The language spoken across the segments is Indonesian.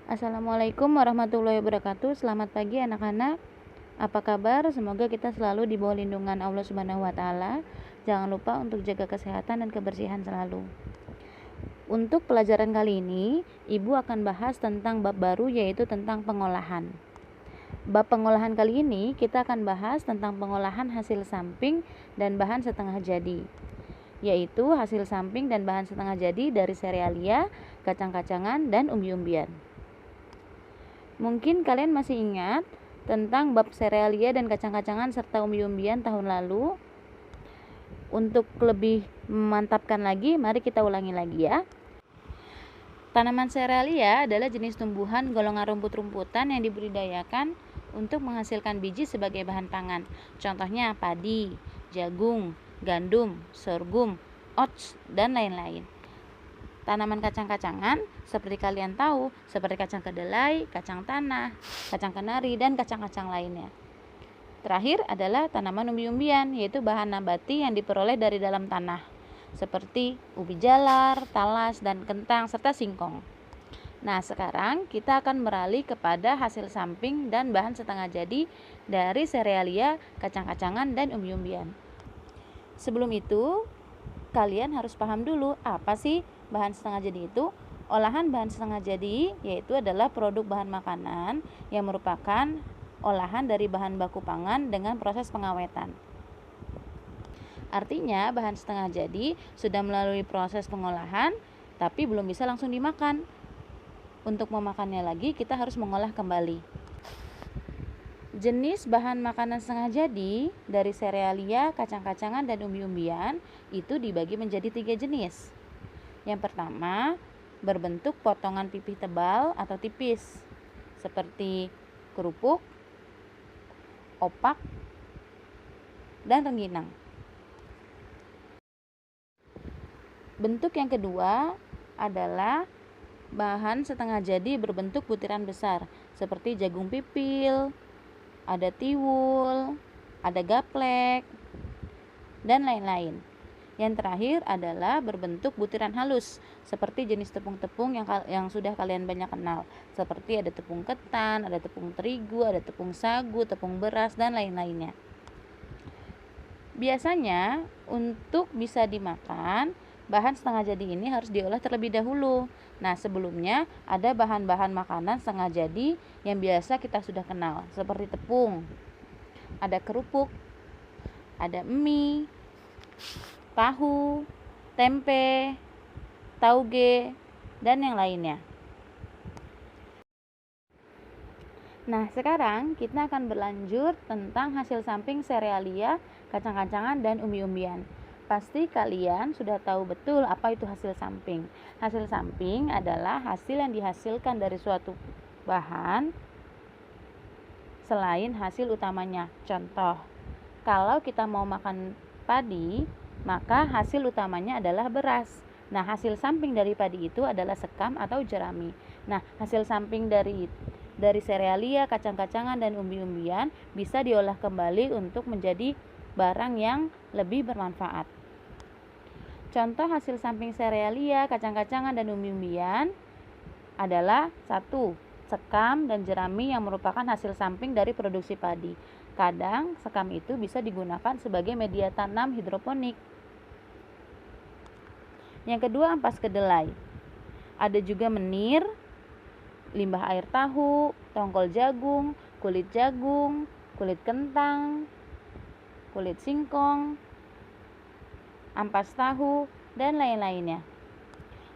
Assalamualaikum warahmatullahi wabarakatuh. Selamat pagi anak-anak. Apa kabar? Semoga kita selalu di bawah lindungan Allah Subhanahu wa taala. Jangan lupa untuk jaga kesehatan dan kebersihan selalu. Untuk pelajaran kali ini, Ibu akan bahas tentang bab baru, yaitu tentang pengolahan. Bab pengolahan kali ini kita akan bahas tentang pengolahan hasil samping dan bahan setengah jadi, yaitu hasil samping dan bahan setengah jadi dari serealia, kacang-kacangan, dan umbi-umbian. Mungkin kalian masih ingat tentang bab serealia dan kacang-kacangan serta umbi-umbian tahun lalu. Untuk lebih memantapkan lagi, mari kita ulangi lagi ya. Tanaman serealia adalah jenis tumbuhan golongan rumput-rumputan yang dibudidayakan untuk menghasilkan biji sebagai bahan pangan. Contohnya padi, jagung, gandum, sorghum, oats, dan lain-lain. Tanaman kacang-kacangan seperti kalian tahu, seperti kacang kedelai, kacang tanah, kacang kenari, dan kacang-kacang lainnya. Terakhir adalah tanaman umbi-umbian, yaitu bahan nabati yang diperoleh dari dalam tanah, seperti ubi jalar, talas, dan kentang, serta singkong. Nah, sekarang kita akan beralih kepada hasil samping dan bahan setengah jadi dari serealia, kacang-kacangan, dan umbi-umbian. Sebelum itu, kalian harus paham dulu apa sih bahan setengah jadi itu. Olahan bahan setengah jadi yaitu adalah produk bahan makanan yang merupakan olahan dari bahan baku pangan dengan proses pengawetan. Artinya bahan setengah jadi sudah melalui proses pengolahan tapi belum bisa langsung dimakan. Untuk memakannya lagi kita harus mengolah kembali. Jenis bahan makanan setengah jadi dari serealia, kacang-kacangan, dan umbi-umbian itu dibagi menjadi 3 jenis. Yang pertama, berbentuk potongan pipih tebal atau tipis, seperti kerupuk, opak, dan rengginang. Bentuk yang kedua adalah bahan setengah jadi berbentuk butiran besar, seperti jagung pipil, ada tiwul, ada gaplek, dan lain-lain. Yang terakhir adalah berbentuk butiran halus, seperti jenis tepung-tepung yang sudah kalian banyak kenal, seperti ada tepung ketan, ada tepung terigu, ada tepung sagu, tepung beras, dan lain-lainnya. Biasanya untuk bisa dimakan, bahan setengah jadi ini harus diolah terlebih dahulu. Nah, sebelumnya ada bahan-bahan makanan setengah jadi yang biasa kita sudah kenal, seperti tepung, ada kerupuk, ada mie, tahu, tempe, tauge, dan yang lainnya. Nah, sekarang kita akan berlanjut tentang hasil samping serealia, kacang-kacangan, dan umbi-umbian. Pasti kalian sudah tahu betul apa itu hasil samping. Hasil samping adalah hasil yang dihasilkan dari suatu bahan selain hasil utamanya. Contoh, kalau kita mau makan padi, maka hasil utamanya adalah beras. Nah, hasil samping dari padi itu adalah sekam atau jerami. Nah, hasil samping dari serealia, kacang-kacangan, dan umbi-umbian bisa diolah kembali untuk menjadi barang yang lebih bermanfaat. Contoh hasil samping serealia, kacang-kacangan, dan umbi-umbian adalah 1. Sekam dan jerami yang merupakan hasil samping dari produksi padi. Kadang sekam itu bisa digunakan sebagai media tanam hidroponik. Yang kedua, ampas kedelai. Ada juga menir, limbah air tahu, tongkol jagung, kulit kentang, kulit singkong, ampas tahu, dan lain-lainnya.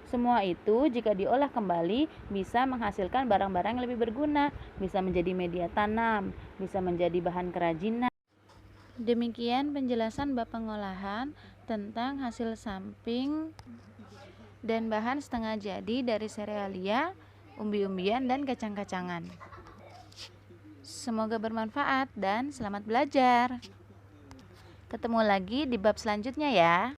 Semua itu jika diolah kembali bisa menghasilkan barang-barang yang lebih berguna, bisa menjadi media tanam, bisa menjadi bahan kerajinan. Demikian penjelasan bab pengolahan tentang hasil samping dan bahan setengah jadi dari serealia, umbi-umbian, dan kacang-kacangan. Semoga bermanfaat dan selamat belajar. Ketemu lagi di bab selanjutnya ya.